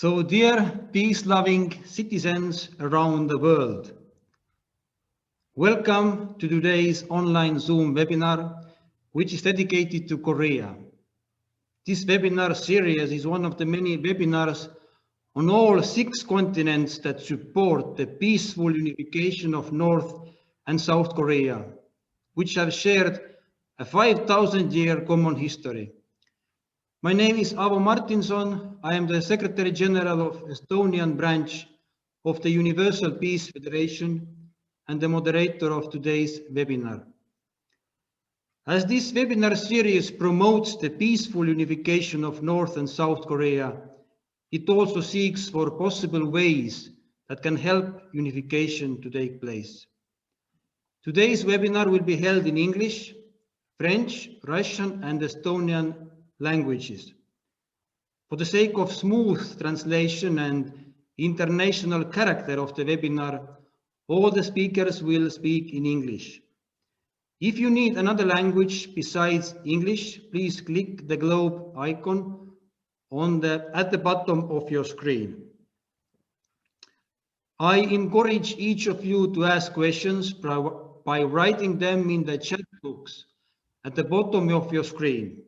So, dear peace-loving citizens around the world, welcome to today's online Zoom webinar, which is dedicated to Korea. This webinar series is one of the many webinars on all 6 continents that support the peaceful unification of North and South Korea, which have shared a 5,000-year common history. My name is Avo Martinson. I am the Secretary General of Estonian branch of the Universal Peace Federation and the moderator of today's webinar. As this webinar series promotes the peaceful unification of North and South Korea, it also seeks for possible ways that can help unification to take place. Today's webinar will be held in English, French, Russian, and Estonian languages. For the sake of smooth translation and international character of the webinar, all the speakers will speak in English. If you need another language besides English, please click the globe icon at the bottom of your screen. I encourage each of you to ask questions by writing them in the chat box at the bottom of your screen.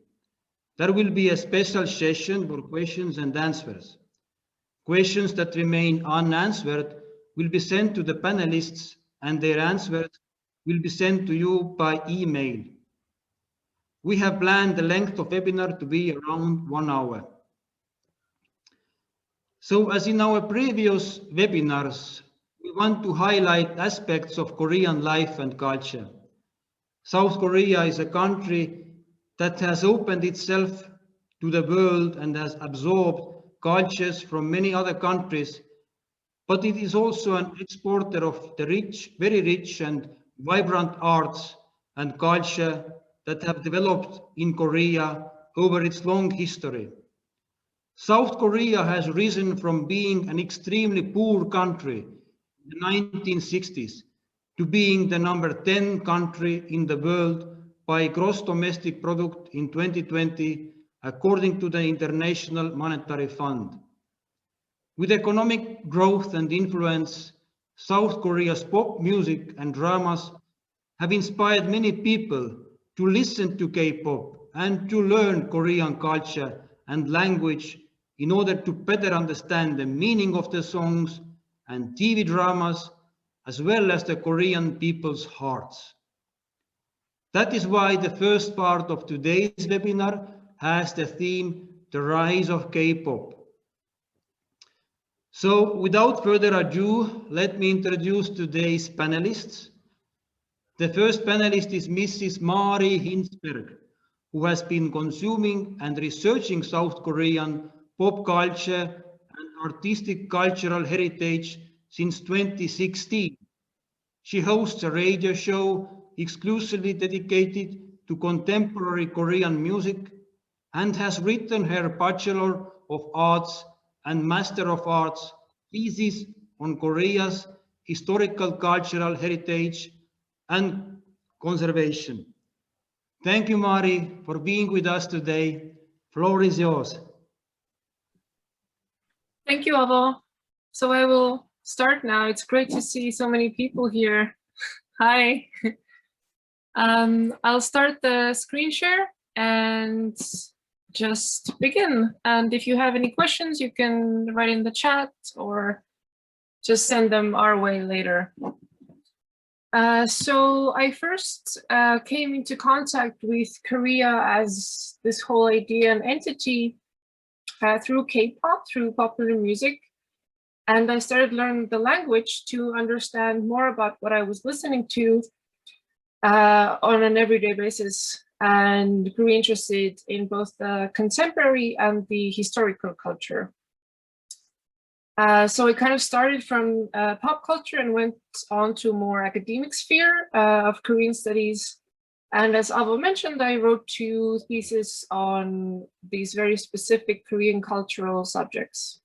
There will be a special session for questions and answers. Questions that remain unanswered will be sent to the panelists, and their answers will be sent to you by email. We have planned the length of webinar to be around 1 hour. So, as in our previous webinars, we want to highlight aspects of Korean life and culture. South Korea is a country that has opened itself to the world and has absorbed cultures from many other countries, but it is also an exporter of the very rich and vibrant arts and culture that have developed in Korea over its long history. South Korea has risen from being an extremely poor country in the 1960s to being the number 10 country in the world by gross domestic product in 2020, according to the International Monetary Fund. With economic growth and influence, South Korea's pop music and dramas have inspired many people to listen to K-pop and to learn Korean culture and language in order to better understand the meaning of the songs and TV dramas, as well as the Korean people's hearts. That is why the first part of today's webinar has the theme, The Rise of K-pop. So, without further ado, let me introduce today's panelists. The first panelist is Ms.Maari Hinsberg, who has been consuming and researching South Korean pop culture and artistic cultural heritage since 2016. She hosts a radio show exclusively dedicated to contemporary Korean music and has written her Bachelor of Arts and Master of Arts thesis on Korea's historical cultural heritage and conservation. Thank you, Mari, for being with us today. Floor is yours. Thank you, Avo. So I will start now. It's great to see so many people here. Hi. I'll start the screen share and just begin. And if you have any questions, you can write in the chat or just send them our way later. So I first came into contact with Korea as this whole idea and entity through K-pop, through popular music. And I started learning the language to understand more about what I was listening to on an everyday basis, and grew interested in both the contemporary and the historical culture. So I kind of started from pop culture and went on to a more academic sphere of Korean studies. And as Avo mentioned, I wrote 2 theses on these very specific Korean cultural subjects.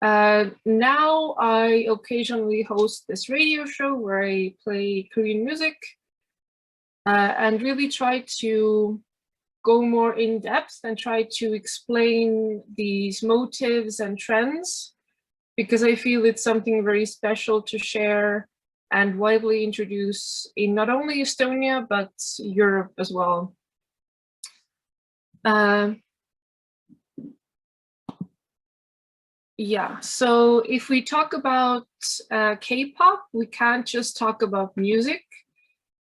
Now I occasionally host this radio show where I play Korean music and really try to go more in depth and try to explain these motives and trends, because I feel it's something very special to share and widely introduce in not only Estonia, but Europe as well. Yeah, so if we talk about K-pop, we can't just talk about music.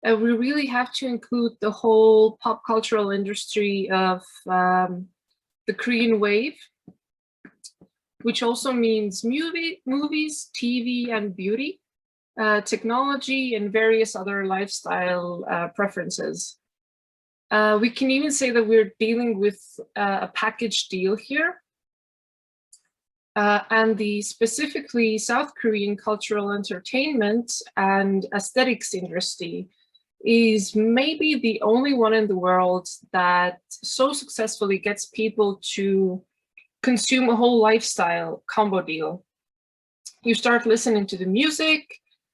We really have to include the whole pop cultural industry of the Korean wave, which also means movies, TV, and beauty, technology, and various other lifestyle preferences. We can even say that we're dealing with a package deal here. And the specifically South Korean cultural entertainment and aesthetics industry is maybe the only one in the world that so successfully gets people to consume a whole lifestyle combo deal. You start listening to the music,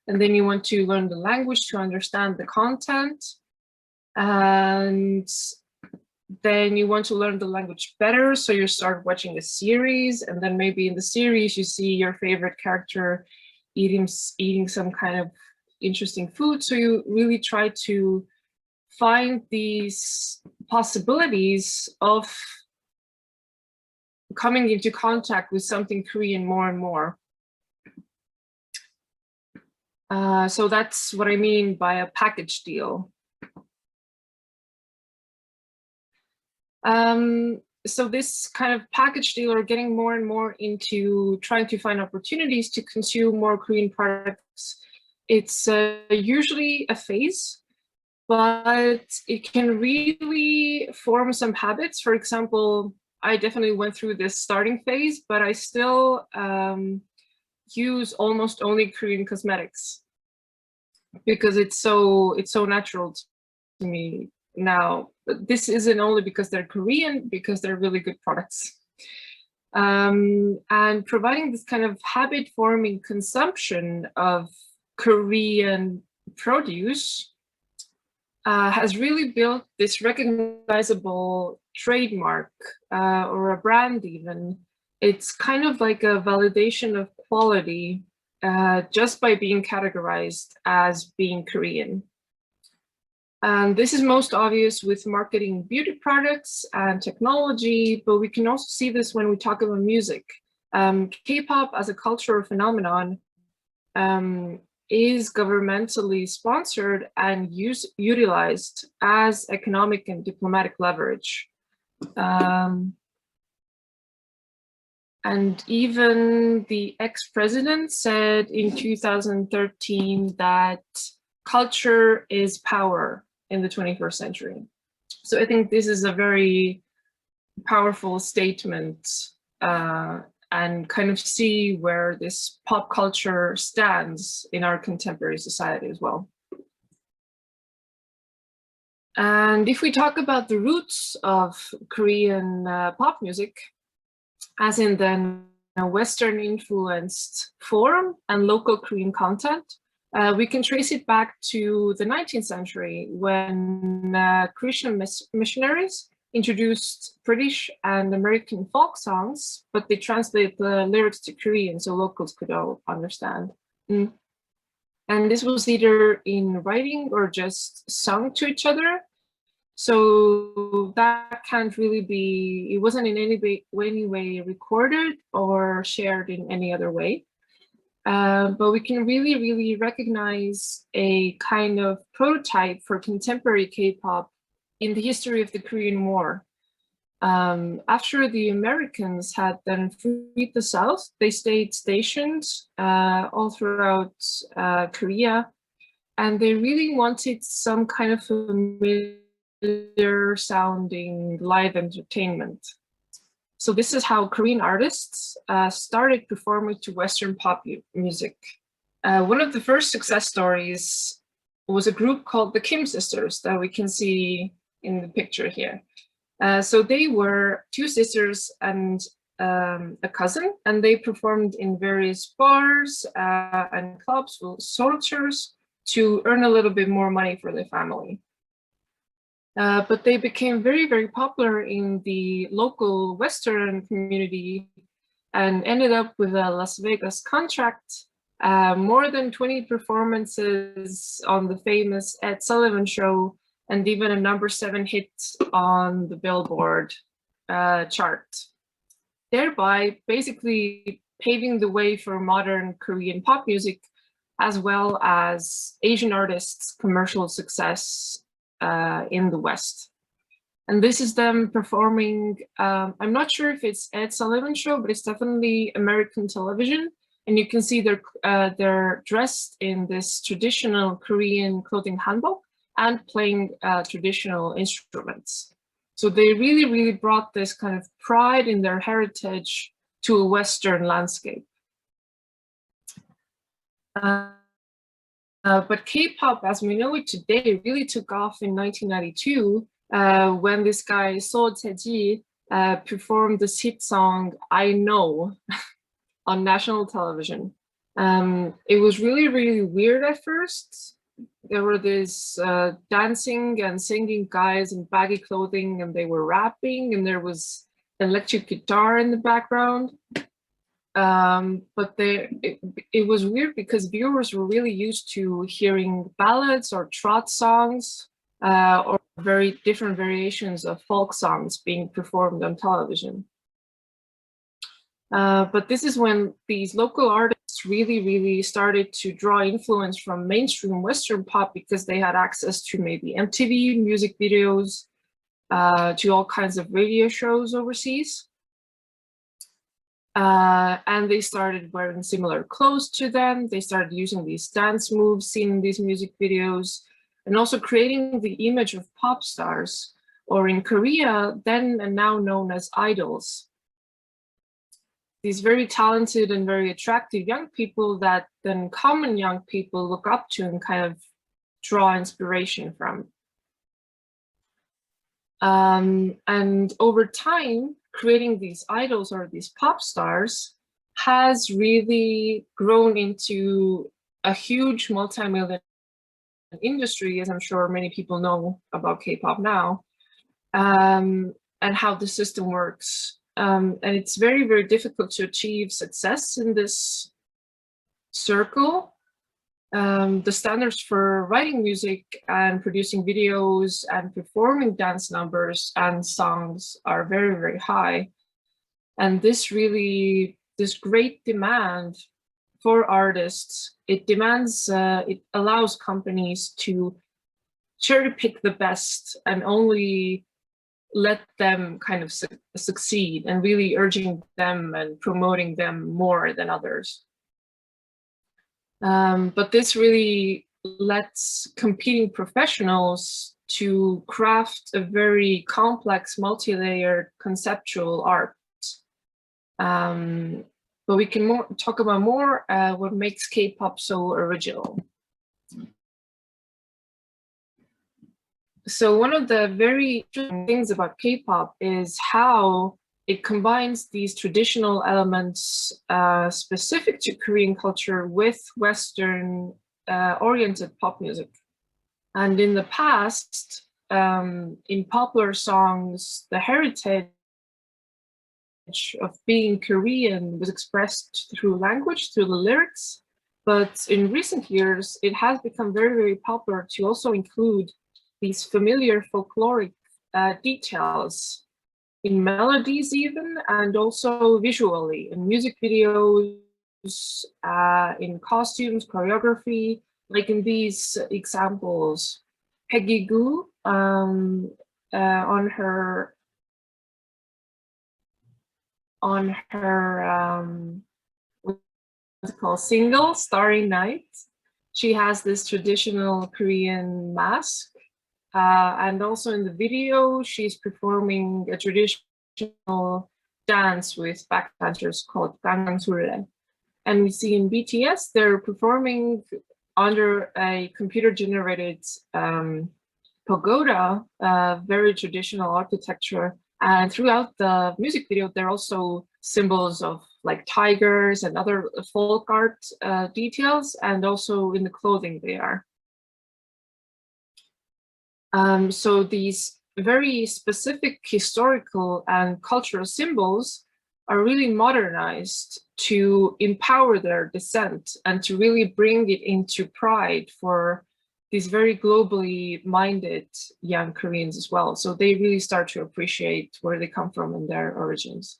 and then you want to learn the language to understand the content. And then you want to learn the language better, so you start watching a series, and then maybe in the series you see your favorite character eating some kind of interesting food. So you really try to find these possibilities of coming into contact with something Korean more and more. So that's what I mean by a package deal. So this kind of package deal are getting more and more into trying to find opportunities to consume more Korean products. It's usually a phase, but it can really form some habits. For example, I definitely went through this starting phase, but I still use almost only Korean cosmetics because it's so natural to me now. But this isn't only because they're Korean, because they're really good products. And providing this kind of habit-forming consumption of Korean produce has really built this recognizable trademark or a brand even. It's kind of like a validation of quality just by being categorized as being Korean. And this is most obvious with marketing beauty products and technology, but we can also see this when we talk about music. K-pop as a cultural phenomenon is governmentally sponsored and utilized as economic and diplomatic leverage. And even the ex-president said in 2013 that culture is power in the 21st century. So I think this is a very powerful statement and kind of see where this pop culture stands in our contemporary society as well. And if we talk about the roots of Korean pop music, as in the Western influenced form and local Korean content, we can trace it back to the 19th century when Christian missionaries introduced British and American folk songs, but they translate the lyrics to Korean so locals could all understand. And this was either in writing or just sung to each other. So that can't really be, it wasn't in any way recorded or shared in any other way. But we can really recognize a kind of prototype for contemporary K-pop in the history of the Korean War. After the Americans had then freed the South, they stayed stationed all throughout Korea, and they really wanted some kind of familiar sounding live entertainment. So this is how Korean artists started performing to Western pop music. One of the first success stories was a group called the Kim Sisters that we can see in the picture here. So they were two sisters and a cousin, and they performed in various bars and clubs with soldiers to earn a little bit more money for their family. But they became very, very popular in the local Western community and ended up with a Las Vegas contract, more than 20 performances on the famous Ed Sullivan Show, and even a #7 hit on the Billboard chart, thereby basically paving the way for modern Korean pop music, as well as Asian artists' commercial success in the West. And this is them performing, I'm not sure if it's Ed Sullivan Show, but it's definitely American television. And you can see they're dressed in this traditional Korean clothing hanbok and playing traditional instruments. So they really, really brought this kind of pride in their heritage to a Western landscape. But K-pop, as we know it today, really took off in 1992 when this guy So Tae-ji performed this hit song "I Know" on national television. It was really, really weird at first. There were these dancing and singing guys in baggy clothing, and they were rapping, and there was electric guitar in the background. But it was weird because viewers were really used to hearing ballads or trot songs or very different variations of folk songs being performed on television. But this is when these local artists really, really started to draw influence from mainstream Western pop because they had access to maybe MTV music videos, to all kinds of radio shows overseas. And they started wearing similar clothes to them. They started using these dance moves seen in these music videos, and also creating the image of pop stars, or in Korea, then and now known as idols. These very talented and very attractive young people that then common young people look up to and kind of draw inspiration from. And over time, creating these idols or these pop stars has really grown into a huge multi-million industry, as I'm sure many people know about K-pop now, and how the system works. And it's very, very difficult to achieve success in this circle. The standards for writing music and producing videos and performing dance numbers and songs are very, very high. And this great demand for artists, it allows companies to cherry pick the best and only let them kind of succeed, and really urging them and promoting them more than others. But this really lets competing professionals to craft a very complex, multi-layered conceptual art. But we can talk about more what makes K-pop so original. So one of the very interesting things about K-pop is how it combines these traditional elements specific to Korean culture with Western oriented pop music. And in the past, in popular songs, the heritage of being Korean was expressed through language, through the lyrics. But in recent years, it has become very, very popular to also include these familiar folkloric details in melodies even, and also visually in music videos, in costumes, choreography, like in these examples. Peggy Goo on her what's it called, single, Starry Night, she has this traditional Korean mask. And also in the video, she's performing a traditional dance with backdancers called Gangnam Sulle. And we see in BTS, they're performing under a computer-generated pagoda, very traditional architecture. And throughout the music video, there are also symbols of like tigers and other folk art details, and also in the clothing they are. So these very specific historical and cultural symbols are really modernized to empower their descent and to really bring it into pride for these very globally minded young Koreans as well. So they really start to appreciate where they come from and their origins.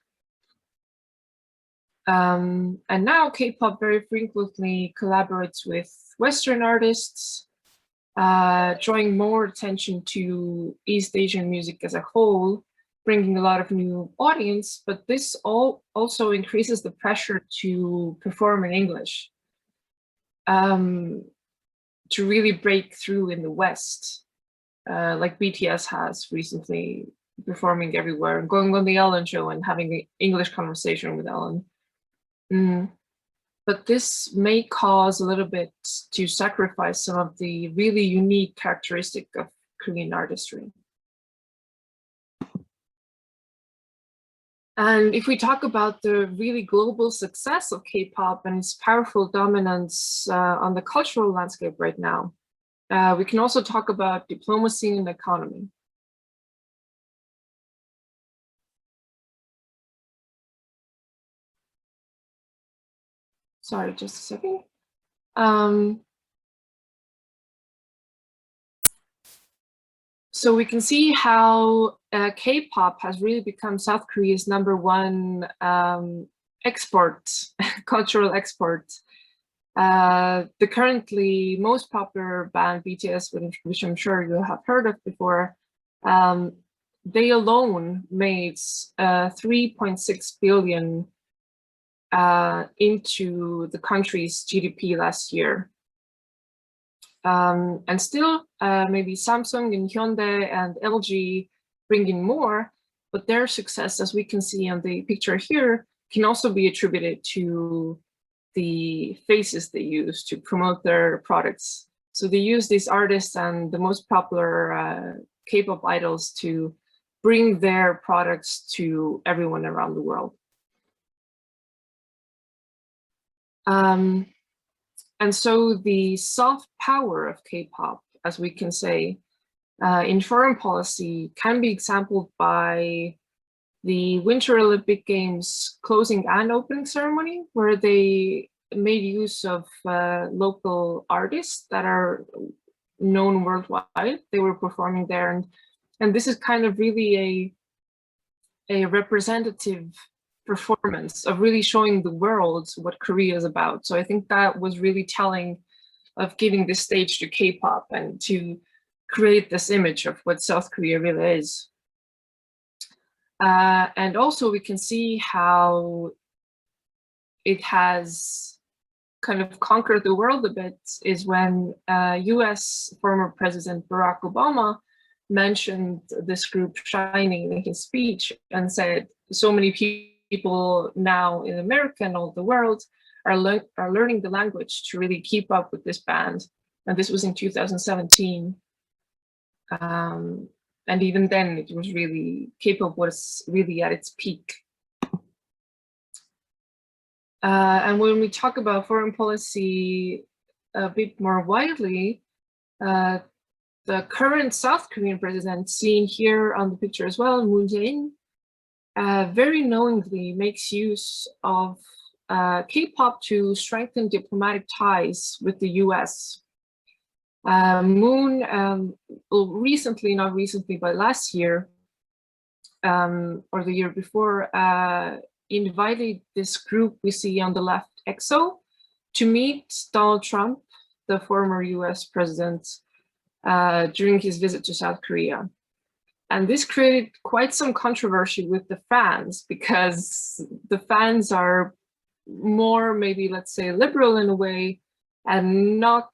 And now K-pop very frequently collaborates with Western artists, drawing more attention to East Asian music as a whole, bringing a lot of new audience, but this also increases the pressure to perform in English, to really break through in the West, like BTS has recently, performing everywhere, going on the Ellen show and having an English conversation with Ellen. But this may cause a little bit to sacrifice some of the really unique characteristic of Korean artistry. And if we talk about the really global success of K-pop and its powerful dominance on the cultural landscape right now, we can also talk about diplomacy and economy. Sorry, just a second. So we can see how K-pop has really become South Korea's #1 export, cultural export. The currently most popular band BTS, which I'm sure you have heard of before, they alone made 3.6 billion into the country's GDP last year. And still, maybe Samsung and Hyundai and LG bring in more, but their success, as we can see on the picture here, can also be attributed to the faces they use to promote their products. So they use these artists and the most popular K-pop idols to bring their products to everyone around the world. And so the soft power of K-pop, as we can say, in foreign policy can be exampled by the Winter Olympic Games closing and opening ceremony, where they made use of local artists that are known worldwide. They were performing there, and this is kind of really a representative performance of really showing the world what Korea is about. So I think that was really telling of giving this stage to K-pop and to create this image of what South Korea really is. And also we can see how it has kind of conquered the world a bit is when US former President Barack Obama mentioned this group Shining in his speech and said, so many people now in America and all the world are learning the language to really keep up with this band. And this was in 2017. And even then it was really, K-pop was really at its peak. And when we talk about foreign policy a bit more widely, the current South Korean president, seen here on the picture as well, Moon Jae-in, very knowingly makes use of K-pop to strengthen diplomatic ties with the US. Moon, recently, not recently, but last year, or the year before, invited this group we see on the left, EXO, to meet Donald Trump, the former US president, during his visit to South Korea. And this created quite some controversy with the fans, because the fans are more, maybe, let's say, liberal in a way, and not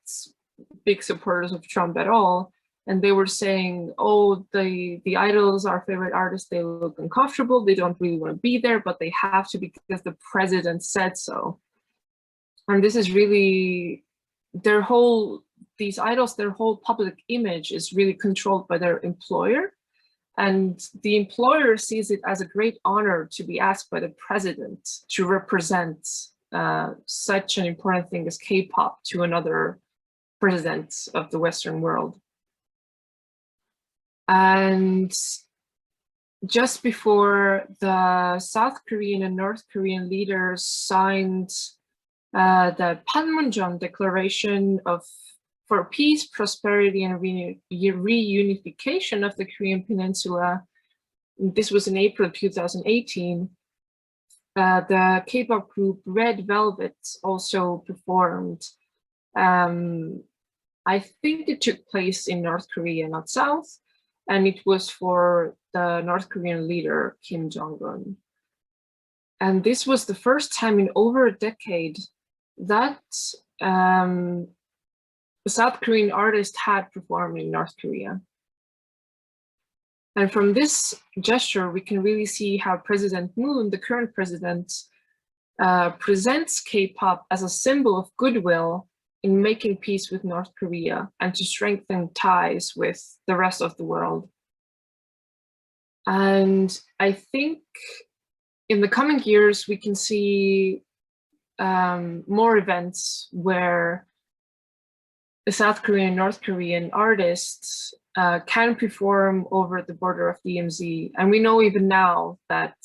big supporters of Trump at all. And they were saying, oh, the idols, our favorite artists, they look uncomfortable, they don't really want to be there, but they have to because the president said so. And this is really these idols, their whole public image is really controlled by their employer. And the employer sees it as a great honor to be asked by the president to represent such an important thing as K-pop to another president of the Western world. And just before the South Korean and North Korean leaders signed the Panmunjom Declaration for Peace, Prosperity, and Reunification of the Korean Peninsula, this was in April 2018, the K-pop group Red Velvet also performed. I think it took place in North Korea, not South, and it was for the North Korean leader, Kim Jong-un. And this was the first time in over a decade that a South Korean artist had performed in North Korea. And from this gesture, we can really see how President Moon, the current president, presents K-pop as a symbol of goodwill in making peace with North Korea and to strengthen ties with the rest of the world. And I think in the coming years, we can see more events where the South Korean and North Korean artists can perform over the border of DMZ. And we know even now that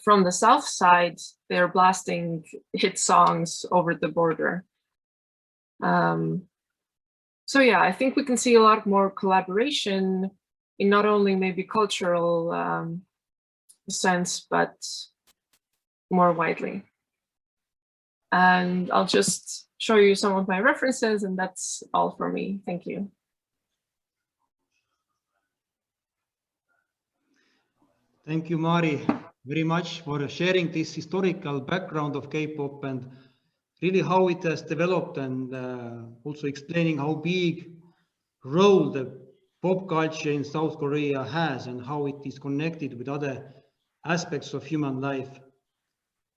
from the South side, they're blasting hit songs over the border. So yeah, I think we can see a lot more collaboration in not only maybe cultural sense, but more widely. And I'll just show you some of my references, and that's all for me. Thank you. Thank you, Maari, very much for sharing this historical background of K-pop and really how it has developed, and also explaining how big role the pop culture in South Korea has and how it is connected with other aspects of human life.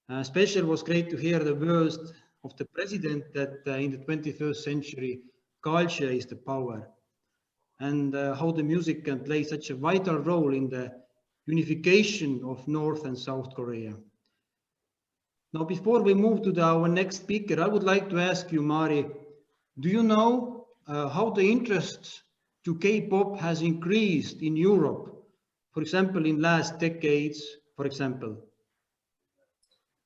Especially was great to hear the words of the president that in the 21st century, culture is the power, and how the music can play such a vital role in the unification of North and South Korea. Now, before we move to our next speaker, I would like to ask you, Maari, do you know how the interest to K-pop has increased in Europe, for example, in last decades, for example?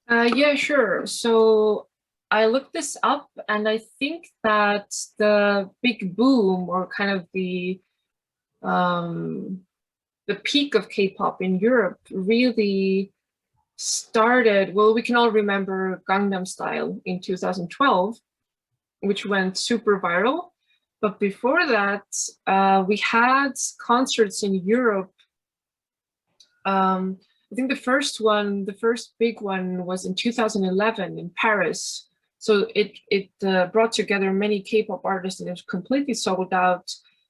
Yeah, sure. So I looked this up, and I think that the big boom, or kind of the peak of K-pop in Europe really started, well, we can all remember Gangnam Style in 2012, which went super viral. But before that, we had concerts in Europe. I think the first big one was in 2011 in Paris. So it brought together many K-pop artists, and it was completely sold out.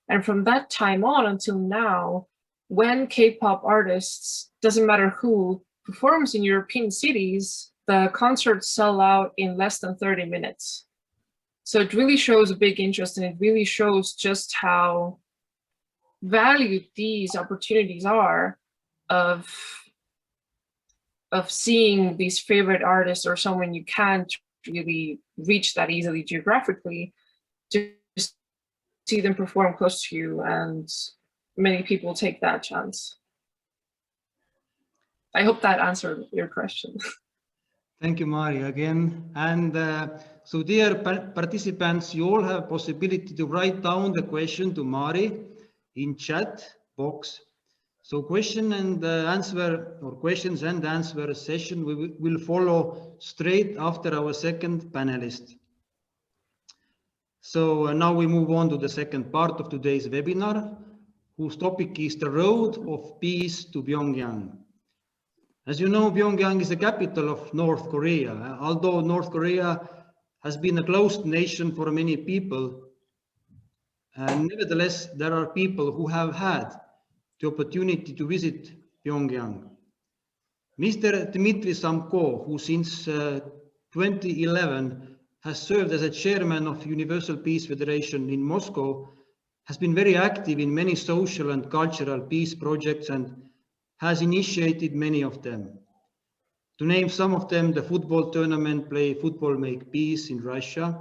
And from that time on until now, when K-pop artists, doesn't matter who, performs in European cities, the concerts sell out in less than 30 minutes. So it really shows a big interest, and it really shows just how valued these opportunities are of seeing these favorite artists or someone you can't really reach that easily geographically, to see them perform close to you, and many people take that chance. I hope that answered your question. Thank you, Maari, again. And so dear participants, you all have possibility to write down the question to Maari in chat box. So question and answer, or questions and answer session will follow straight after our second panelist. So now we move on to the second part of today's webinar, whose topic is the road of peace to Pyongyang. As you know, Pyongyang is the capital of North Korea. Although North Korea has been a closed nation for many people, nevertheless, there are people who have had the opportunity to visit Pyongyang. Mr.Dmitry Samko, who since 2011 has served as a chairman of Universal Peace Federation in Moscow, has been very active in many social and cultural peace projects and has initiated many of them. To name some of them, the football tournament Play Football Make Peace in Russia,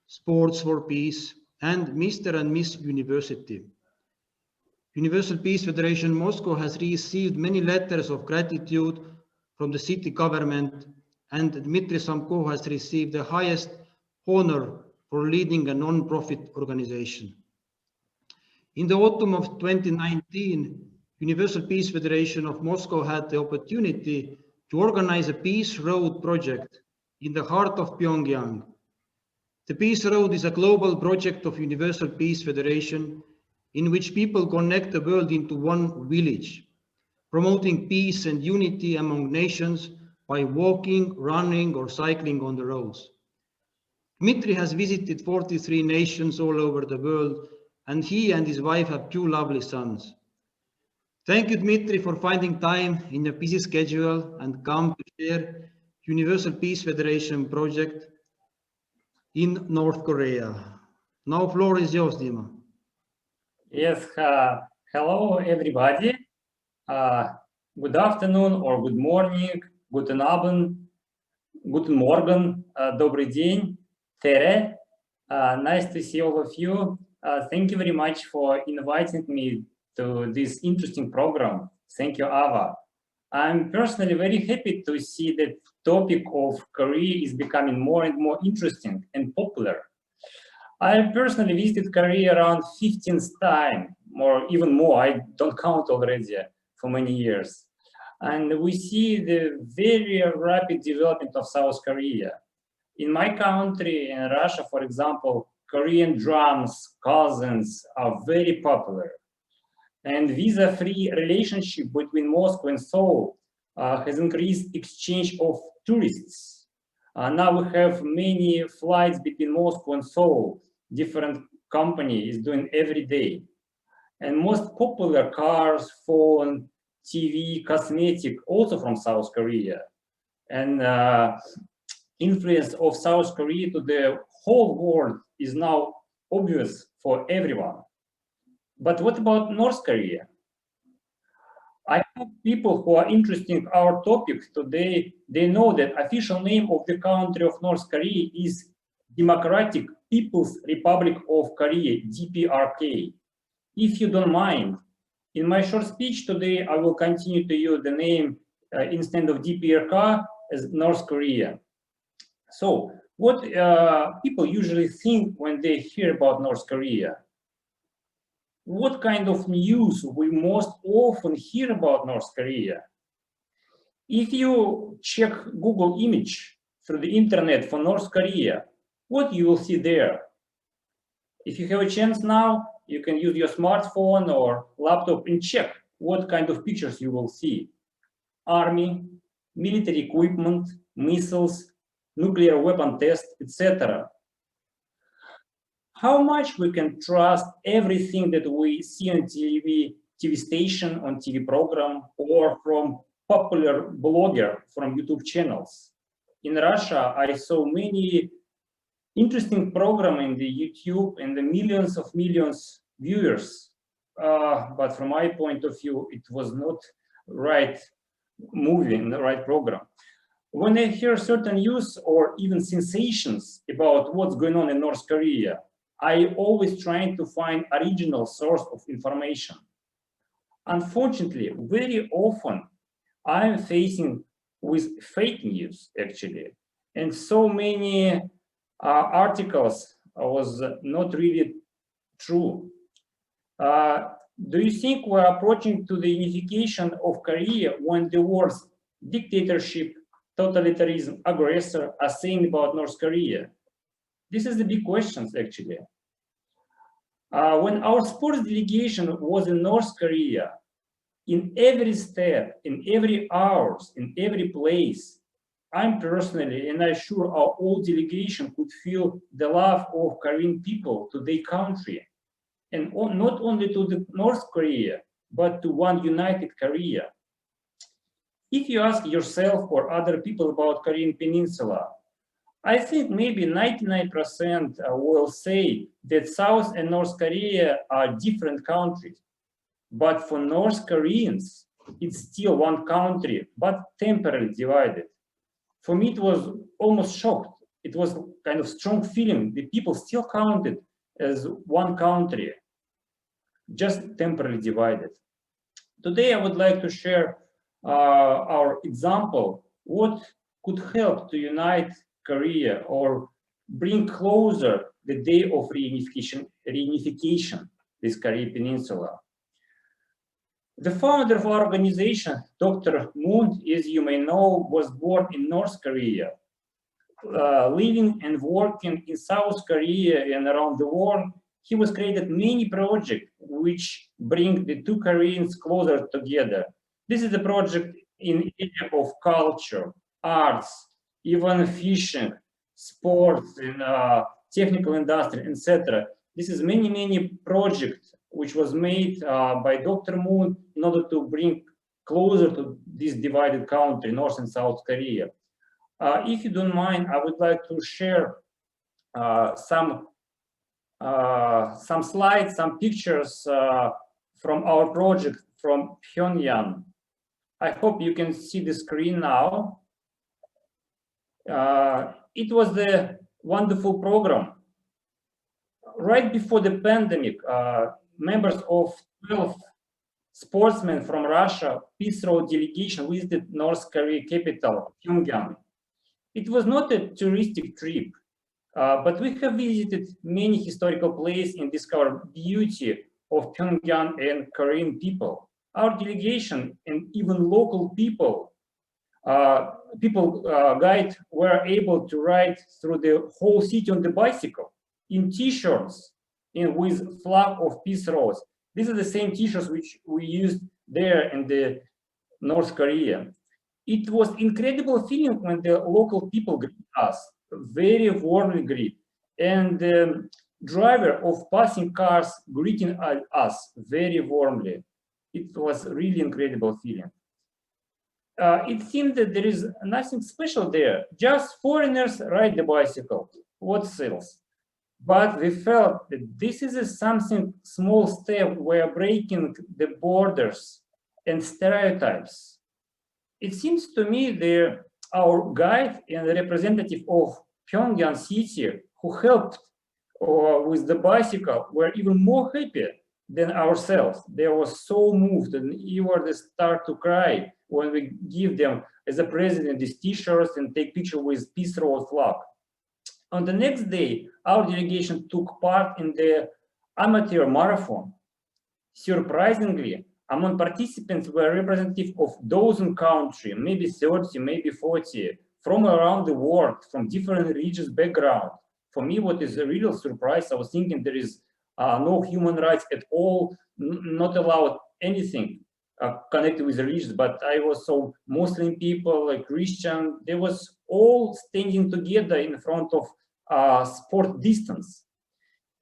Sports for Peace, and Mr. and Miss University. Universal Peace Federation Moscow has received many letters of gratitude from the city government, and Dmitry Samko has received the highest honor for leading a non-profit organization. In the autumn of 2019, Universal Peace Federation of Moscow had the opportunity to organize a Peace Road project in the heart of Pyongyang. The Peace Road is a global project of Universal Peace Federation in which people connect the world into one village, promoting peace and unity among nations by walking, running, or cycling on the roads. Dmitry has visited 43 nations all over the world, and he and his wife have 2 lovely sons. Thank you, Dmitry, for finding time in your busy schedule and come to share Universal Peace Federation project in North Korea. Now, floor is yours, Dima. Yes, hello, everybody. Good afternoon or good morning, guten Abend, guten Morgen, добрый день, Tere. Nice to see all of you. Thank you very much for inviting me to this interesting program. Thank you, Ava. I'm personally very happy to see that topic of Korea is becoming more and more interesting and popular. I personally visited Korea around 15th time, or even more. I don't count already for many years. And we see the very rapid development of South Korea. In my country, in Russia, for example, Korean drums, cousins are very popular. And visa-free relationship between Moscow and Seoul has increased exchange of tourists. Now we have many flights between Moscow and Seoul. Different companies doing every day. And most popular cars, phone, TV, cosmetic, also from South Korea. And influence of South Korea to the whole world is now obvious for everyone. But what about North Korea? I hope people who are interested in our topic today, they know that official name of the country of North Korea is Democratic People's Republic of Korea, DPRK. If you don't mind, in my short speech today, I will continue to use the name instead of DPRK as North Korea. So what people usually think when they hear about North Korea? What kind of news we most often hear about North Korea? If you check Google image through the internet for North Korea, what you will see there? If you have a chance now, you can use your smartphone or laptop and check what kind of pictures you will see. Army, military equipment, missiles, nuclear weapon tests, etc. How much we can trust everything that we see on TV station, on TV program, or from popular blogger from YouTube channels? In Russia, I saw many interesting program in the YouTube and the millions viewers. But from my point of view, it was not right movie and the right program. When I hear certain news or even sensations about what's going on in North Korea, I always try to find original source of information. Unfortunately, very often I'm facing with fake news actually, and so many articles was not really true. Do you think we're approaching to the unification of Korea when the words dictatorship, totalitarianism, aggressor are saying about North Korea? This is the big questions actually. When our sports delegation was in North Korea, in every step, in every hour, in every place, I'm personally, and I'm sure our whole delegation could feel the love of Korean people to their country. And not only to the North Korea, but to one united Korea. If you ask yourself or other people about Korean Peninsula, I think maybe 99% will say that South and North Korea are different countries. But for North Koreans, it's still one country, but temporarily divided. For me, it was almost shocked. It was kind of strong feeling. The people still counted as one country. just temporarily divided. Today, I would like to share our example, what could help to unite Korea or bring closer the day of reunification, this Korean Peninsula. The founder of our organization, Dr. Moon, as you may know, was born in North Korea, living and working in South Korea and around the world. He was created many projects which bring the two Koreans closer together. This is a project in area of culture, arts, even fishing, sports, and technical industry, etc. This is many projects which was made by Dr. Moon in order to bring closer to this divided country, North and South Korea. If you don't mind, I would like to share some slides, some pictures from our project from Pyongyang. I hope you can see the screen now. It was the wonderful program. Right before the pandemic, members of 12 sportsmen from Russia, Peace Road delegation visited North Korea capital, Pyongyang. It was not a touristic trip, but we have visited many historical places and discovered beauty of Pyongyang and Korean people. Our delegation and even local people, guide were able to ride through the whole city on the bicycle in t-shirts and with flag of peace roads. These are the same t-shirts which we used there in the North Korea. It was incredible feeling when the local people greet us, very warmly greet, and the driver of passing cars greeting us very warmly. It was really incredible feeling. It seemed that there is nothing special there, just foreigners ride the bicycle, what else? But we felt that this is something small step, we are breaking the borders and stereotypes. It seems to me that our guide and the representative of Pyongyang city who helped with the bicycle were even more happy than ourselves. They were so moved and even they start to cry when we give them as a president these t-shirts and take picture with Peace Road flag. On the next day, our delegation took part in the amateur marathon. Surprisingly, among participants were representatives of dozen countries, maybe 30, maybe 40, from around the world, from different religious backgrounds. For me, what is a real surprise, I was thinking there is no human rights at all, not allowed anything connected with religions, but I was so Muslim people, like Christian, they was all standing together in front of sport distance.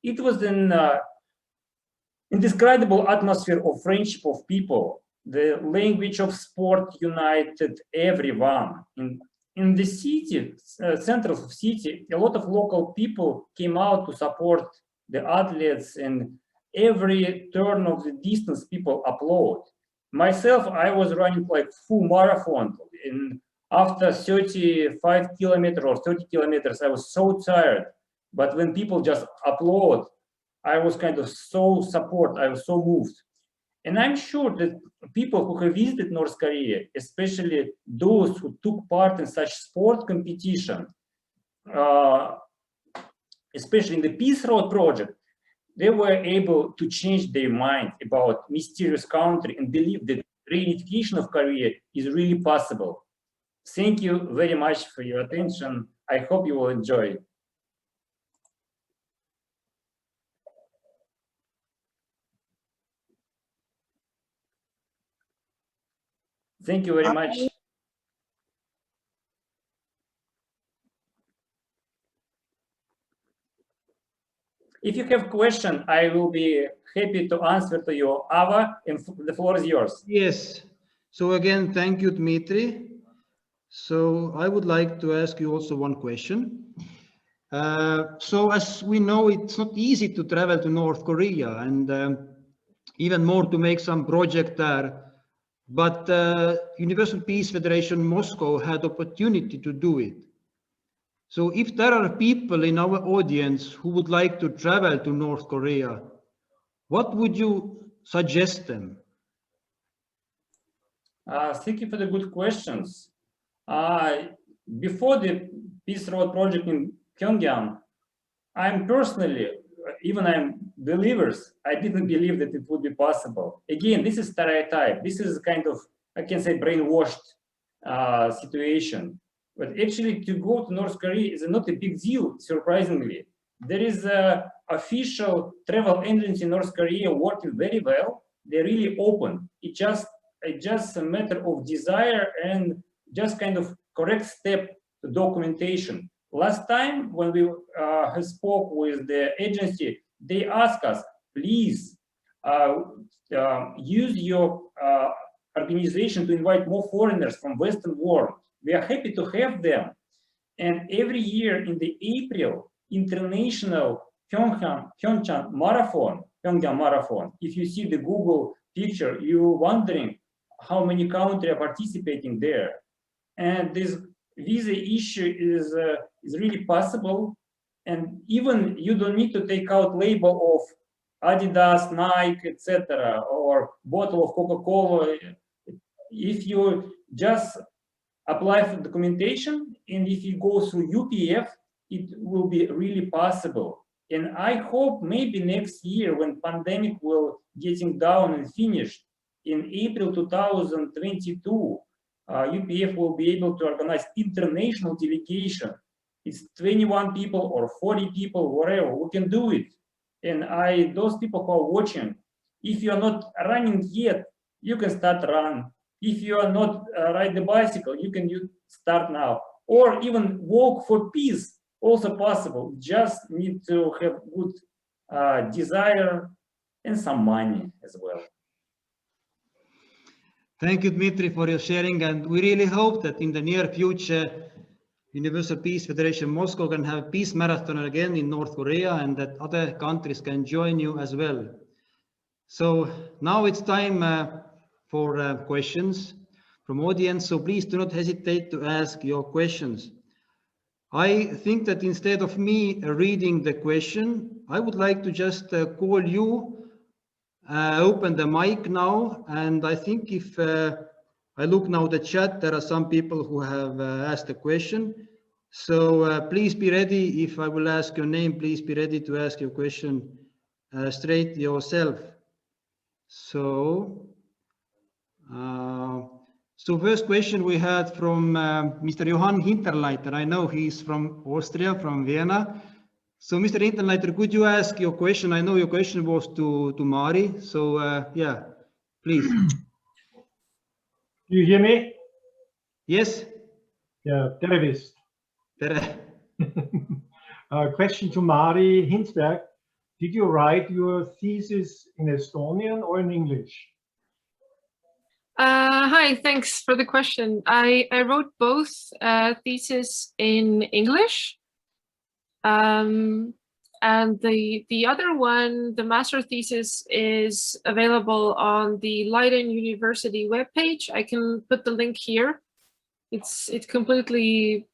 It was an indescribable atmosphere of friendship of people. The language of sport united everyone. In the city, center of city, a lot of local people came out to support the athletes, and every turn of the distance people applaud. Myself, I was running like full marathon, and after 35 kilometers or 30 kilometers, I was so tired. But when people just applaud, I was kind of so support, I was so moved. And I'm sure that people who have visited North Korea, especially those who took part in such sport competition, especially in the Peace Road project, they were able to change their mind about mysterious country and believe that reunification of Korea is really possible. Thank you very much for your attention. I hope you will enjoy. Thank you very much. If you have question, I will be happy to answer to you. Ava, and the floor is yours. Yes. So again, thank you, Dmitry. So I would like to ask you also one question. So as we know, it's not easy to travel to North Korea and even more to make some project there. But Universal Peace Federation Moscow had opportunity to do it. So if there are people in our audience who would like to travel to North Korea, what would you suggest them? Thank you for the good questions. Before the Peace Road project in Pyongyang, I'm personally, even I'm believers, I didn't believe that it would be possible. Again, this is stereotype. This is kind of, I can say, brainwashed situation. But actually, to go to North Korea is not a big deal, surprisingly. There is an official travel agency in North Korea working very well. They're really open. It's just a matter of desire and just kind of correct step to documentation. Last time when we spoke with the agency, they asked us, please use your organization to invite more foreigners from Western world. We are happy to have them. And every year in the April International Pyongyang Marathon, if you see the Google picture, you're wondering how many countries are participating there. And this visa issue is really possible. And even you don't need to take out label of Adidas, Nike, etc., or bottle of Coca-Cola. If you just apply for documentation, and if you go through UPF, it will be really possible. And I hope maybe next year, when pandemic will getting down and finished, in April 2022, UPF will be able to organize international delegation. It's 21 people or 40 people, whatever, we can do it. And those people who are watching, if you are not running yet, you can start run. If you are not ride the bicycle, you can start now. Or even walk for peace, also possible. Just need to have good desire and some money as well. Thank you, Dmitry, for your sharing. And we really hope that in the near future, Universal Peace Federation Moscow can have a peace marathon again in North Korea, and that other countries can join you as well. So now it's time for questions from audience. So please do not hesitate to ask your questions. I think that instead of me reading the question, I would like to just call you, open the mic now. And I think if I look now the chat, there are some people who have asked a question. So please be ready. If I will ask your name, please be ready to ask your question straight yourself. So first question we had from Mr. Johann Hinterleiter. I know he's from Austria, from Vienna. So Mr. Hinterleiter, could you ask your question? I know your question was to Maari. So yeah, please. Do you hear me? Yes. Yeah, tervist. Tere. Question to Maari Hinsberg. Did you write your thesis in Estonian or in English? Hi, thanks for the question. I wrote both theses in English. And the other one, the master thesis, is available on the Leiden University webpage. I can put the link here. It's completely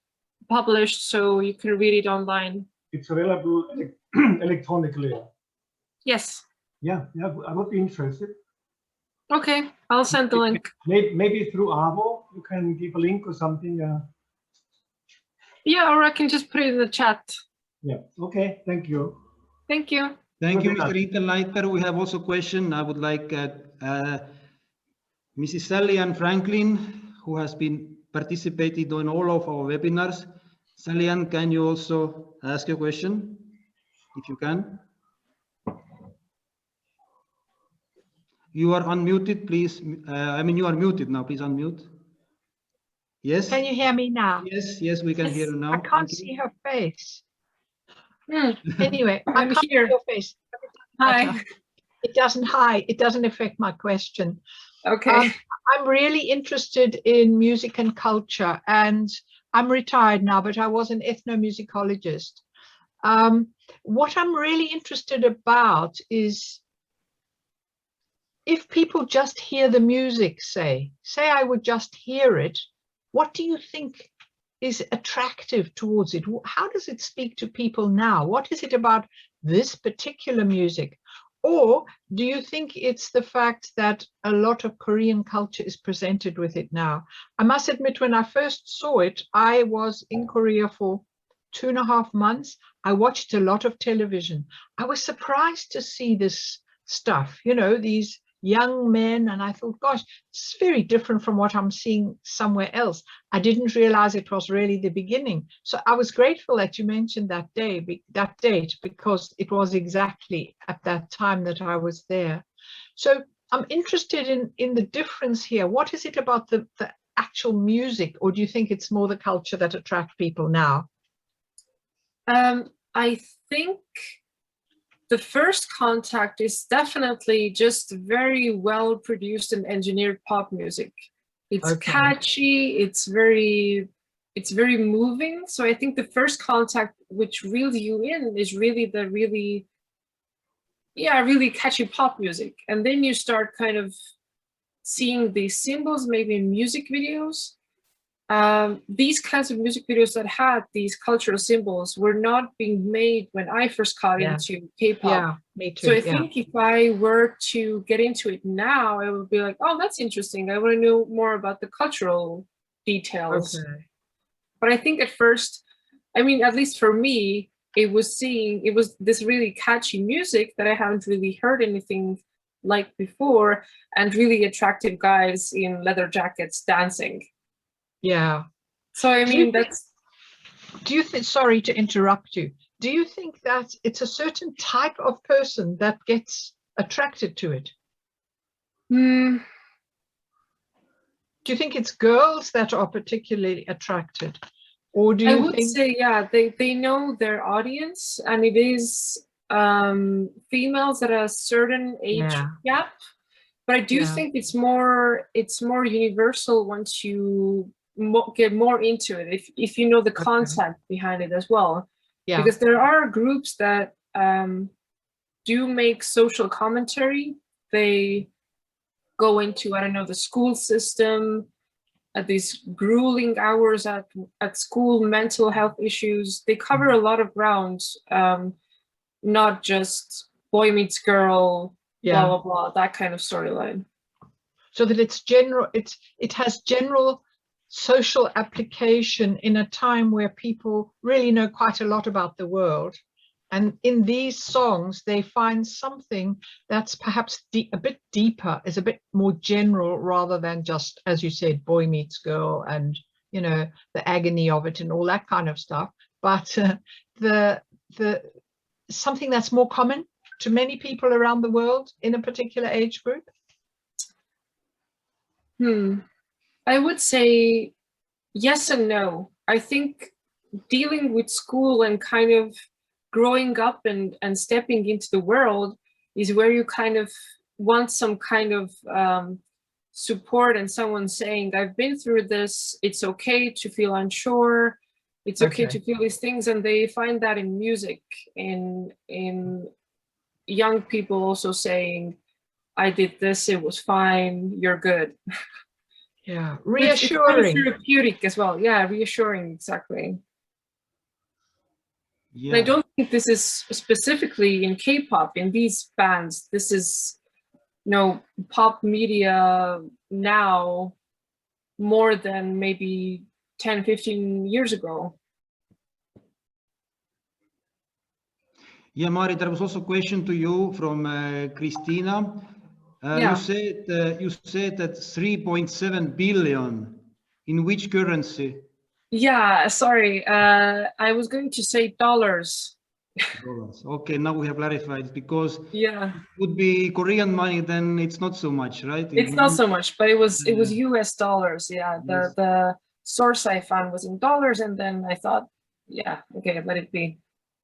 published, so you can read it online. It's available electronically. Yes. Yeah, I would be interested. Okay, I'll send the link. Maybe through Avo, you can give a link or something. Yeah, or I can just put it in the chat. Yeah, okay, thank you. Thank you. Thank you, Mr. Hinterleiter. We have also a question. I would like Mrs. Sally-Ann Franklin, who has been participated in all of our webinars. Sally-Ann, can you also ask your question, if you can? You are unmuted, please. I mean, you are muted now. Please unmute. Yes. Can you hear me now? Yes, we can hear you now. I can't see her face. Mm. Anyway, I I'm can't here. see your face. Hi. It doesn't affect my question. Okay. I'm really interested in music and culture, and I'm retired now, but I was an ethnomusicologist. What I'm really interested about is, if people just hear the music, say I would just hear it, what do you think is attractive towards it? How does it speak to people now? What is it about this particular music Or do you think it's the fact that a lot of Korean culture is presented with it now? I must admit, when I first saw it, I was in Korea for 2.5 months. I watched a lot of television. I was surprised to see this stuff, you know, these young men, and I thought, gosh, it's very different from what I'm seeing somewhere else. I didn't realize it was really the beginning. So I was grateful that you mentioned that date, because it was exactly at that time that I was there. So I'm interested in the difference here. What is it about the actual music, or do you think it's more the culture that attracts people now? I think the first contact is definitely just very well produced and engineered pop music. It's catchy, it's very moving. So I think the first contact which reels you in is really the really catchy pop music. And then you start kind of seeing these symbols maybe in music videos. These kinds of music videos that had these cultural symbols were not being made when I first got into K-pop. Yeah, me too. So I think if I were to get into it now, I would be like, oh, that's interesting. I want to know more about the cultural details. Okay. But I think at first, I mean, at least for me, it was this really catchy music that I haven't really heard anything like before, and really attractive guys in leather jackets dancing. Yeah. So I mean, do you think, sorry to interrupt you, do you think that it's a certain type of person that gets attracted to it? Do you think it's girls that are particularly attracted? Or do you I would say, yeah, they know their audience, and it is females at a certain age gap. But I do think it's more universal once you get more into it, if you know the content behind it as well. Yeah. Because there are groups that do make social commentary. They go into, I don't know, the school system, at these grueling hours at school, mental health issues. They cover a lot of ground, not just boy meets girl, blah, blah, blah, that kind of storyline. So that it's general, it has general social application in a time where people really know quite a lot about the world. And in these songs, they find something that's perhaps a bit deeper, is a bit more general, rather than just, as you said, boy meets girl and, you know, the agony of it and all that kind of stuff. But the something that's more common to many people around the world in a particular age group. I would say yes and no. I think dealing with school and kind of growing up and stepping into the world is where you kind of want some kind of support, and someone saying, I've been through this, it's okay to feel unsure, it's okay to feel these things. And they find that in music, in young people also saying, I did this, it was fine, you're good. Yeah, reassuring. It's kind of therapeutic as well. Yeah, reassuring, exactly. Yeah. I don't think this is specifically in K-pop, in these bands. This is, you know, pop media now more than maybe 10, 15 years ago. Yeah, Maari, there was also a question to you from Christina. You said that 3.7 billion. In which currency? Yeah, sorry. I was going to say dollars. Dollars. Okay, now we have clarified, because it would be Korean money, then it's not so much, right? It's not so much, but it was US dollars. Yeah, the source I found was in dollars, and then I thought, yeah, okay, let it be.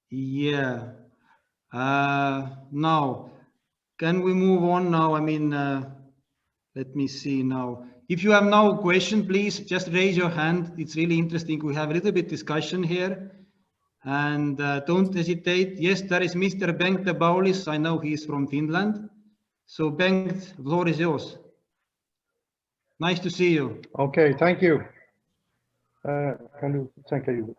Yeah. Now, can we move on now? I mean, let me see now. If you have now a question, please just raise your hand. It's really interesting. We have a little bit discussion here, and don't hesitate. Yes, there is Mr. Bengt Baulis. I know he's from Finland. So Bengt, the floor is yours. Nice to see you. Okay, thank you. Thank you.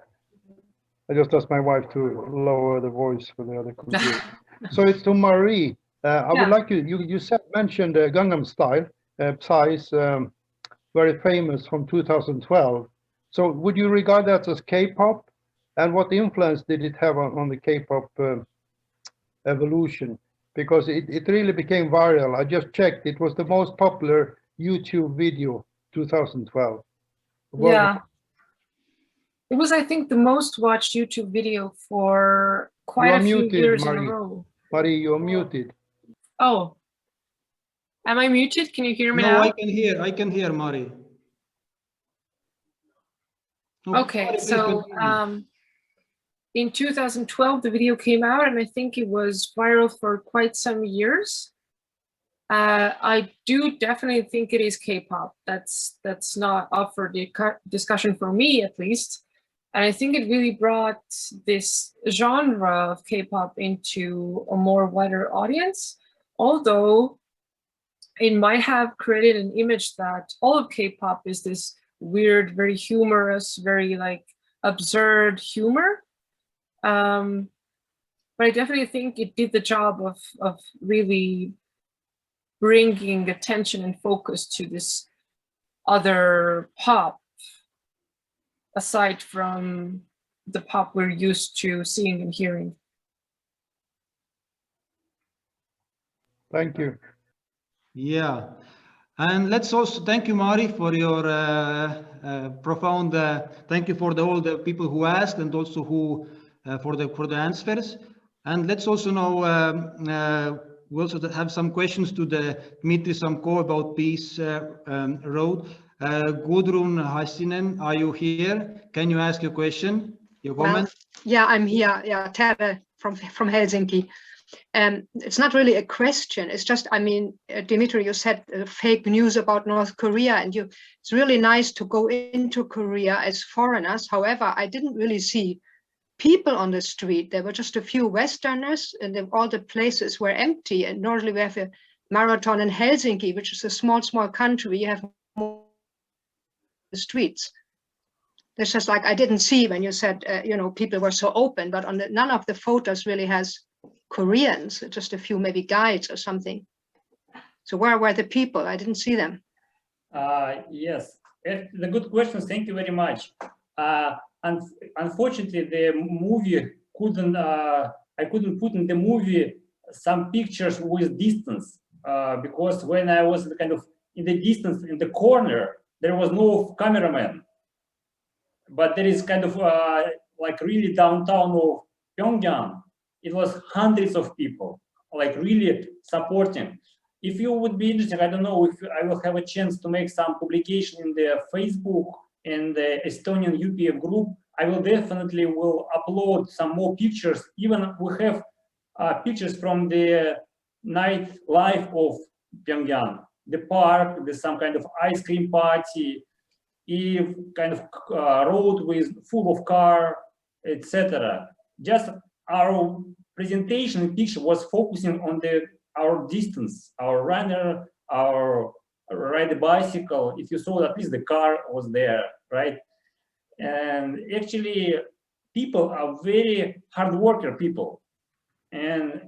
I just asked my wife to lower the voice for the other computer. So it's to Marie. I would like you mentioned Gangnam Style, Psy is very famous from 2012. So would you regard that as K-pop? And what influence did it have on the K-pop evolution? Because it really became viral. I just checked. It was the most popular YouTube video 2012. Yeah. It was, I think, the most watched YouTube video for quite a few years in a row. Marie, you're muted. Oh, am I muted? Can you hear me now? No, I can hear Marie. Okay, so in 2012, the video came out, and I think it was viral for quite some years. I do definitely think it is K-pop. That's not up for discussion for me, at least. And I think it really brought this genre of K-pop into a more wider audience, although it might have created an image that all of K-pop is this weird, very humorous, very like absurd humor. But I definitely think it did the job of really bringing attention and focus to this other pop, aside from the pop we're used to seeing and hearing. Thank you. Yeah, and let's also thank you, Mari, for your profound. Thank you for all the people who asked and also who for the answers. And let's also know we also have some questions to the Dmitry Samko about Peace Road. Gudrun Hassinen, are you here? Can you ask your question, your comment? Well, yeah, I'm here. Yeah, Tere from Helsinki. It's not really a question. It's just, I mean, Dmitry, you said fake news about North Korea, and it's really nice to go into Korea as foreigners. However, I didn't really see people on the street. There were just a few Westerners, and all the places were empty. And normally we have a marathon in Helsinki, which is a small country. You have more the streets. It's just like I didn't see when you said, you know, people were so open, but on none of the photos really has Koreans, just a few maybe guides or something. So where were the people? I didn't see them. Yes, the good question. Thank you very much. Unfortunately, the movie couldn't. I couldn't put in the movie some pictures with distance because when I was kind of in the distance in the corner, there was no cameraman. But there is kind of like really downtown of Pyongyang. It was hundreds of people, like really supporting. If you would be interested, I don't know if I will have a chance to make some publication in the Facebook and the Estonian UPF group. I will definitely upload some more pictures. Even we have pictures from the night life of Pyongyang, the park, there's some kind of ice cream party, if kind of road with full of car, etc. Just our presentation picture was focusing on our distance, our runner, our ride a bicycle. If you saw, at least the car was there, right? And actually, people are very hard worker people. And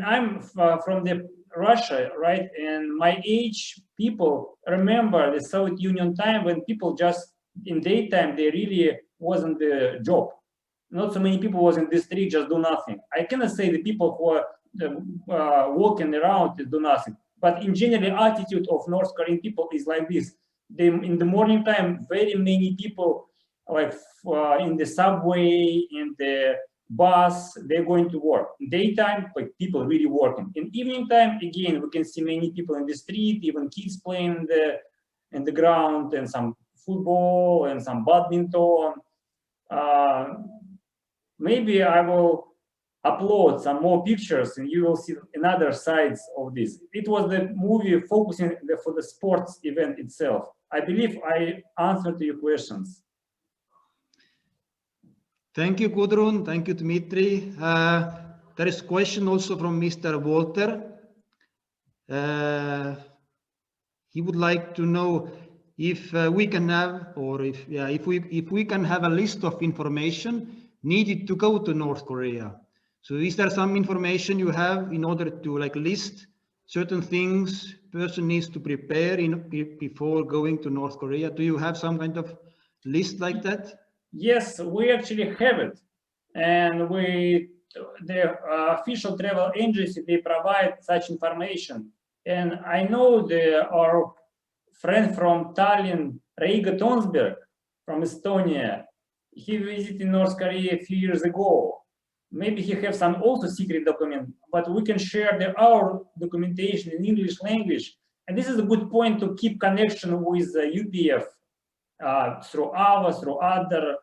I'm from the Russia, right? And my age people remember the Soviet Union time when people just in daytime, they really wasn't the job. Not so many people was in the street, just do nothing. I cannot say the people who are walking around do nothing, but in general, attitude of North Korean people is like this. They, in the morning time, very many people like in the subway, in the bus, they're going to work. In daytime, like people really working. In evening time, again, we can see many people in the street, even kids playing in the ground, and some football and some badminton. Maybe I will upload some more pictures and you will see another sides of this. It was the movie focusing for the sports event itself. I believe I answered your questions. Thank you, Gudrun. Thank you, Dmitry. There is a question also from Mr. Walter. He would like to know if we can have, or if we can have a list of information needed to go to North Korea. So is there some information you have in order to like list certain things person needs to prepare before going to North Korea? Do you have some kind of list like that? Yes, we actually have it. And the official travel agency, they provide such information. And I know our friend from Tallinn, Reiga Tonsberg from Estonia, he visited North Korea a few years ago. Maybe he has some also secret document, but we can share our documentation in English language. And this is a good point to keep connection with UPF through AVA, through other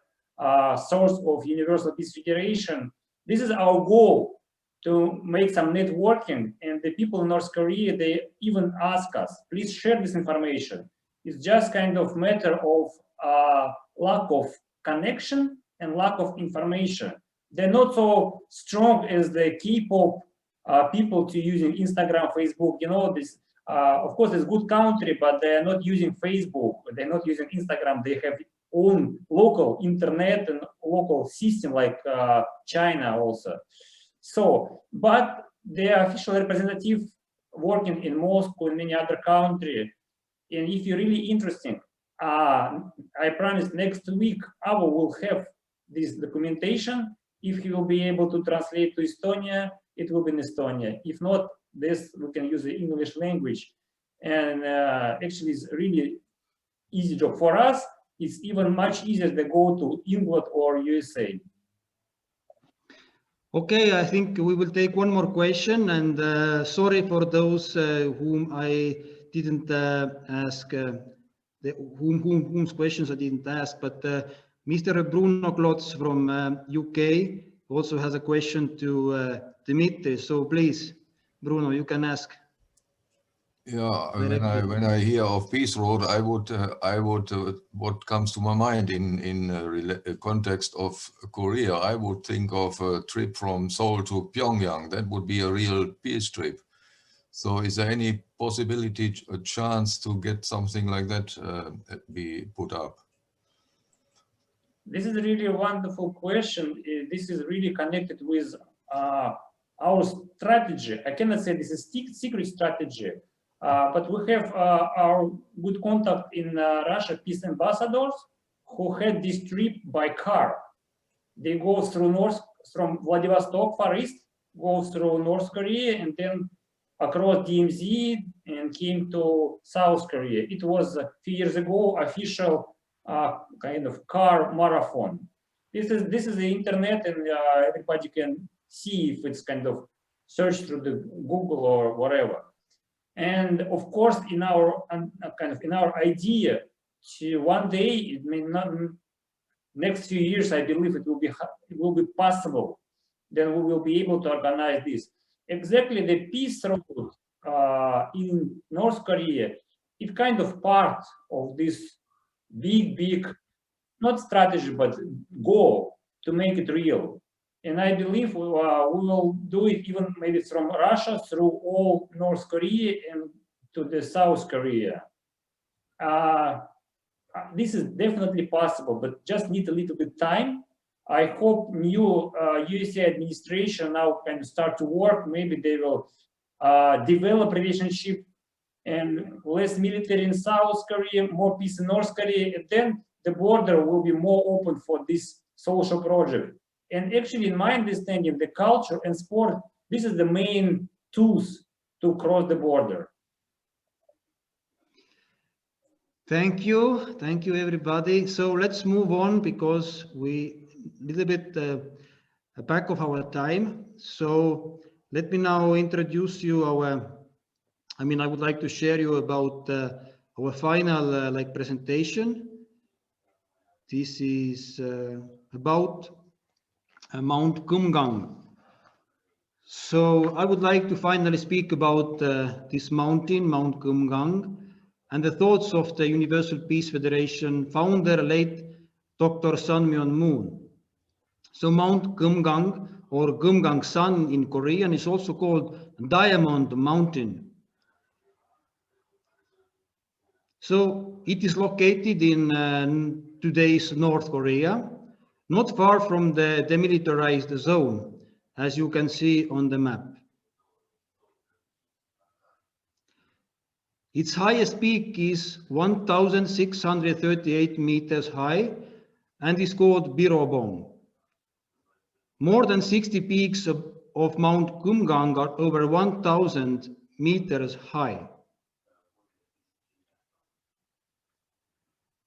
source of Universal Peace Federation. This is our goal, to make some networking, and the people in North Korea, they even ask us, please share this information. It's just kind of matter of lack of connection and lack of information. They're not so strong as the K-pop people to using Instagram, Facebook, you know, this, of course, it's a good country, but they're not using Facebook, they're not using Instagram, they have own local internet and local system like China also. So, but the official representative working in Moscow and many other countries, and if you're really interested, I promise next week Avo will have this documentation. If he will be able to translate to Estonia, it will be in Estonia. If not, this we can use the English language. And actually, it's really easy job for us. It's even much easier to go to England or USA. Okay, I think we will take one more question, and sorry for those whom I didn't ask, whom's questions I didn't ask, but Mr. Bruno Klotz from UK also has a question to Dmitry. So please, Bruno, you can ask. Yeah, when I hear of Peace Road, I would what comes to my mind in context of Korea, I would think of a trip from Seoul to Pyongyang. That would be a real peace trip. So is there any possibility, a chance to get something like that be put up? This is really a wonderful question. This is really connected with our strategy. I cannot say this is secret strategy. But we have our good contact in Russia, peace ambassadors, who had this trip by car. They go through from Vladivostok, Far East, go through North Korea, and then across DMZ and came to South Korea. It was a few years ago, official kind of car marathon. This is the internet, and everybody can see if it's kind of search through the Google or whatever. And of course, in our idea, to one day, it may not, next few years, I believe it will be possible. Then we will be able to organize this. Exactly, the peace road in North Korea, it's kind of part of this big, not strategy, but goal to make it real. And I believe we will do it even maybe from Russia through all North Korea and to the South Korea. This is definitely possible, but just need a little bit time. I hope new USA administration now can start to work. Maybe they will develop relationship and less military in South Korea, more peace in North Korea, and then the border will be more open for this social project. And actually, in my understanding, the culture and sport, this is the main tools to cross the border. Thank you everybody. So let's move on because we a little bit back of our time. So let me now introduce you I would like to share you about our final presentation. This is about Mount Kumgang. So I would like to finally speak about this mountain, Mount Kumgang, and the thoughts of the Universal Peace Federation founder, late Dr. Sun Myung Moon. So Mount Kumgang, or Kumgang San in Korean, is also called Diamond Mountain. So it is located in today's North Korea, not far from the demilitarized zone. as you can see on the map. Its highest peak is 1,638 meters high and is called Birobong. More than 60 peaks of Mount Kumgang are over 1,000 meters high.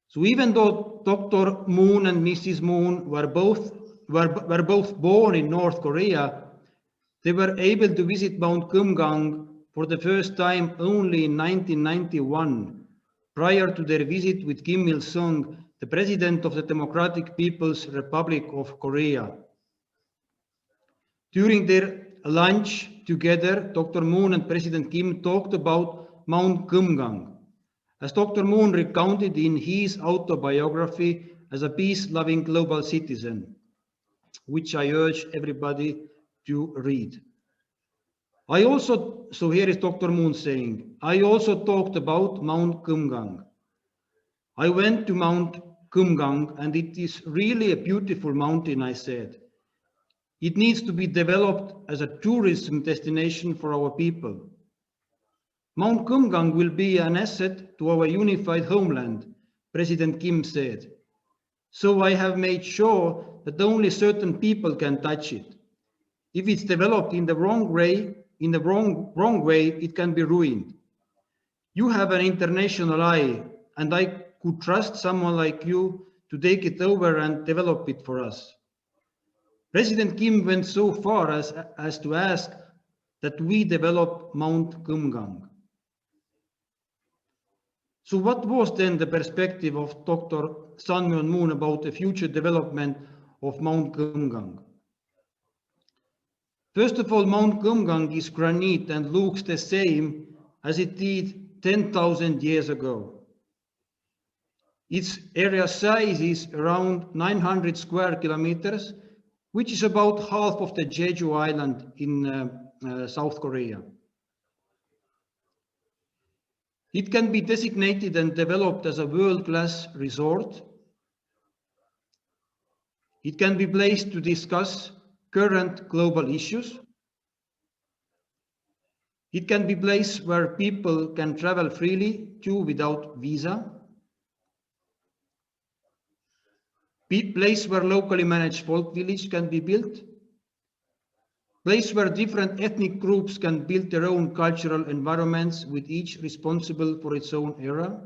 So even though Dr. Moon and Mrs. Moon were both born in North Korea, they were able to visit Mount Kumgang for the first time only in 1991, prior to their visit with Kim Il-sung, the President of the Democratic People's Republic of Korea. During their lunch together, Dr. Moon and President Kim talked about Mount Kumgang, as Dr. Moon recounted in his autobiography as a peace-loving global citizen, which I urge everybody to read. So here is Dr. Moon saying, I also talked about Mount Kumgang. I went to Mount Kumgang and it is really a beautiful mountain, I said. It needs to be developed as a tourism destination for our people. Mount Kumgang will be an asset to our unified homeland, President Kim said. So I have made sure that only certain people can touch it. If it's developed in the wrong way, it can be ruined. You have an international eye, and I could trust someone like you to take it over and develop it for us. President Kim went so far as to ask that we develop Mount Kumgang. So what was then the perspective of Dr. Sun Myung Moon about the future development of Mount Kumgang? First of all, Mount Kumgang is granite and looks the same as it did 10,000 years ago. Its area size is around 900 square kilometers, which is about half of the Jeju Island in South Korea. It can be designated and developed as a world-class resort. It can be placed to discuss current global issues. It can be a place where people can travel freely to without visa. Place where locally managed folk village can be built. Place where different ethnic groups can build their own cultural environments with each responsible for its own era.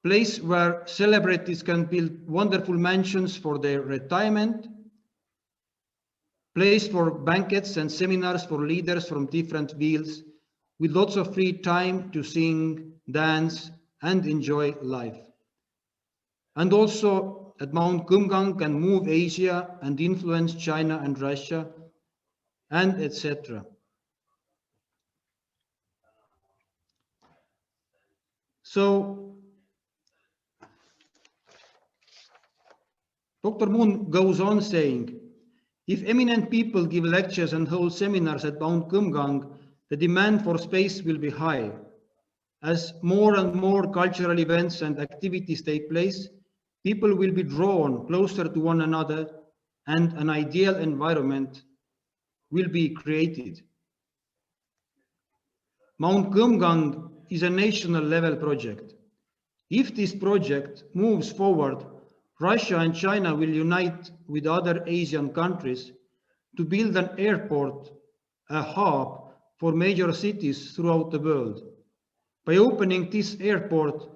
Place where celebrities can build wonderful mansions for their retirement. Place for banquets and seminars for leaders from different fields with lots of free time to sing, dance, and enjoy life. And also at Mount Kumgang can move Asia and influence China and Russia, and etc. So Dr. Moon goes on saying, if eminent people give lectures and hold seminars at Mount Kumgang, the demand for space will be high. As more and more cultural events and activities take place, people will be drawn closer to one another and an ideal environment will be created. Mount Kumgang is a national level project. If this project moves forward, Russia and China will unite with other Asian countries to build an airport, a hub for major cities throughout the world. By opening this airport,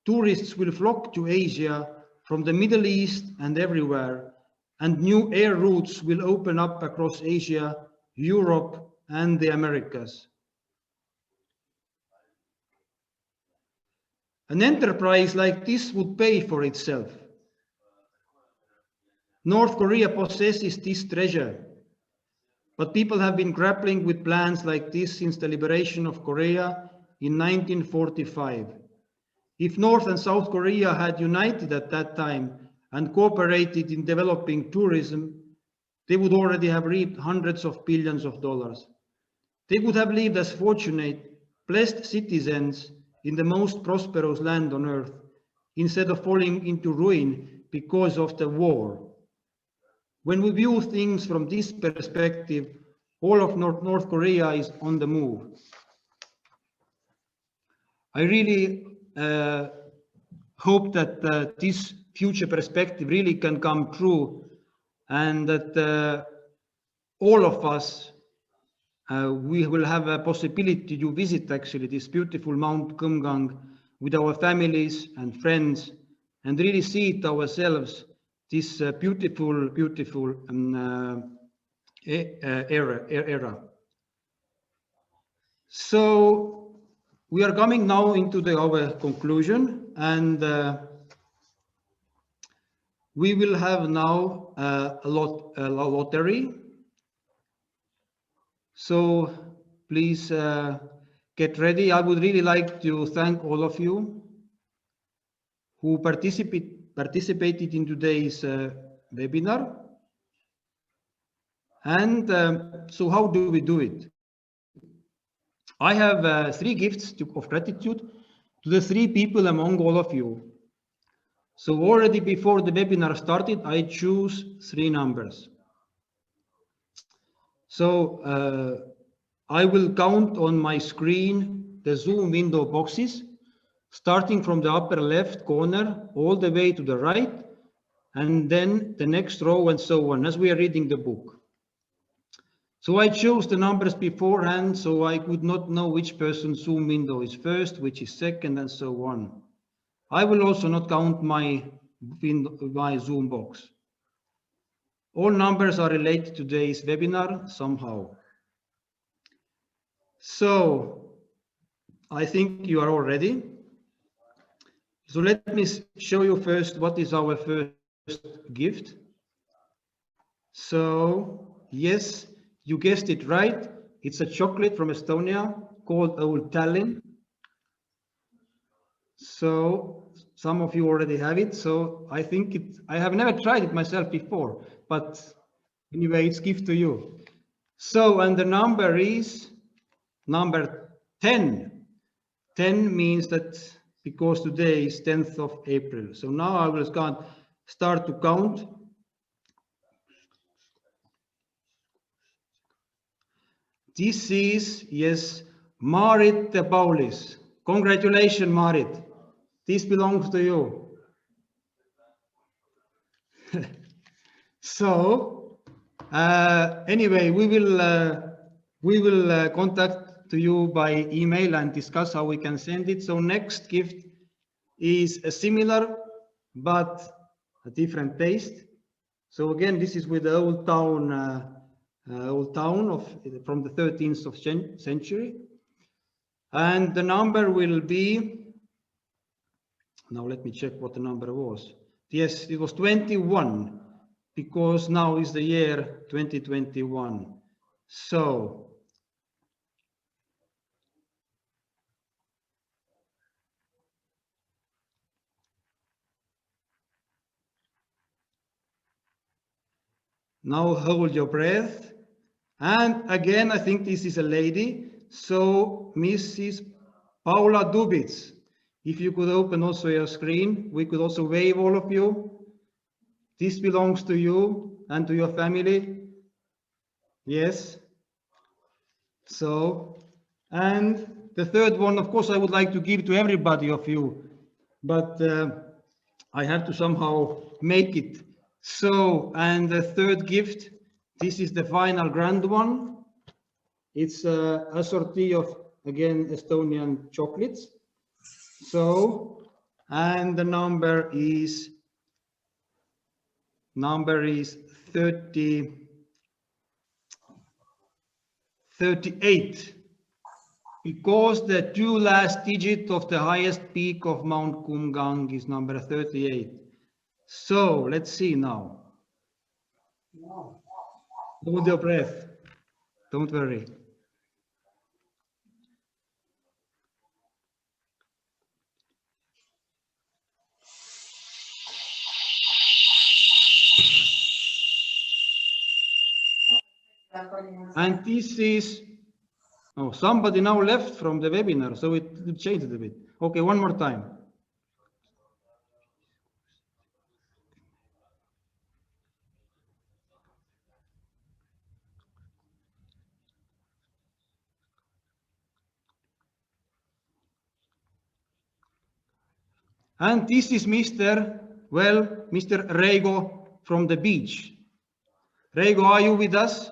tourists will flock to Asia from the Middle East and everywhere, and new air routes will open up across Asia, Europe, and the Americas. An enterprise like this would pay for itself. North Korea possesses this treasure, but people have been grappling with plans like this since the liberation of Korea in 1945. If North and South Korea had united at that time and cooperated in developing tourism, they would already have reaped hundreds of billions of dollars. They would have lived as fortunate, blessed citizens in the most prosperous land on earth, instead of falling into ruin because of the war. when we view things from this perspective, all of North Korea is on the move. I really hope that this future perspective really can come true, and that all of us, we will have a possibility to visit actually this beautiful Mount Kumgang with our families and friends, and really see it ourselves, this beautiful era. So we are coming now into our conclusion, and we will have now a lottery. So please get ready. I would really like to thank all of you who participated in today's webinar. And so how do we do it? I have 3 gifts of gratitude to the 3 people among all of you. So already before the webinar started, I choose 3 numbers. So I will count on my screen the Zoom window boxes, starting from the upper left corner all the way to the right, and then the next row and so on, as we are reading the book. So I chose the numbers beforehand, so I could not know which person's Zoom window is first, which is second, and so on. I will also not count my Zoom box. All numbers are related to today's webinar somehow. So I think you are all ready. So let me show you first what is our first gift. So yes, you guessed it right. It's a chocolate from Estonia called Old Tallinn. So some of you already have it. So I think I have never tried it myself before, but anyway, it's gift to you. So, and the number is number 10. 10 means that because today is 10th of April. So now I will start to count. This is, yes, Marit de Paulis. Congratulations, Marit. This belongs to you. So, anyway, we will contact to you by email and discuss how we can send it. So next gift is a similar but a different taste. So again, this is with the old town from the 13th century, and the number will be. Now let me check what the number was. Yes, it was 21, because now is the year 2021. So now hold your breath. And again, I think this is a lady. So Mrs. Paula Dubitz, if you could open also your screen, we could also wave all of you. This belongs to you and to your family. Yes. So, and the third one, of course, I would like to give to everybody of you, but I have to somehow make it. So, and the third gift, this is the final grand one. It's a assortment of, again, Estonian chocolates. So, and the number is 38, because the 2 last digit of the highest peak of Mount Kumgang is number 38. So let's see now. Hold your breath. Don't worry. And this is, oh, somebody now left from the webinar, so it changed a bit. Okay, one more time. And this is Mr. Reigo from the beach. Reigo, are you with us?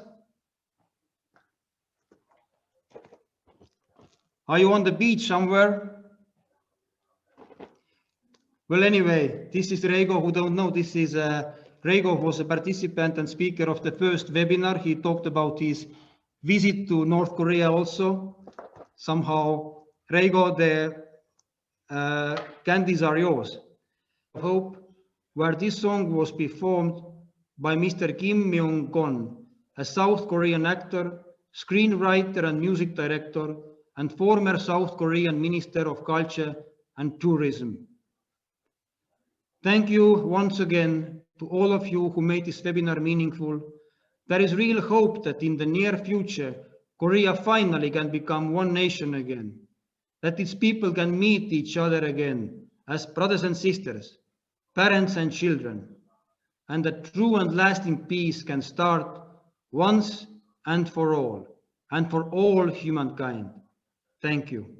Are you on the beach somewhere? Well, anyway, this is Reigo. Who don't know, this is Reigo was a participant and speaker of the first webinar. He talked about his visit to North Korea also. Somehow, Reigo, the candies are yours. Hope, where this song was performed by Mr. Kim Myung-gon, a South Korean actor, screenwriter and music director, and former South Korean Minister of Culture and Tourism. Thank you once again to all of you who made this webinar meaningful. There is real hope that in the near future, Korea finally can become one nation again, that its people can meet each other again as brothers and sisters, parents and children, and that true and lasting peace can start once and for all humankind. Thank you.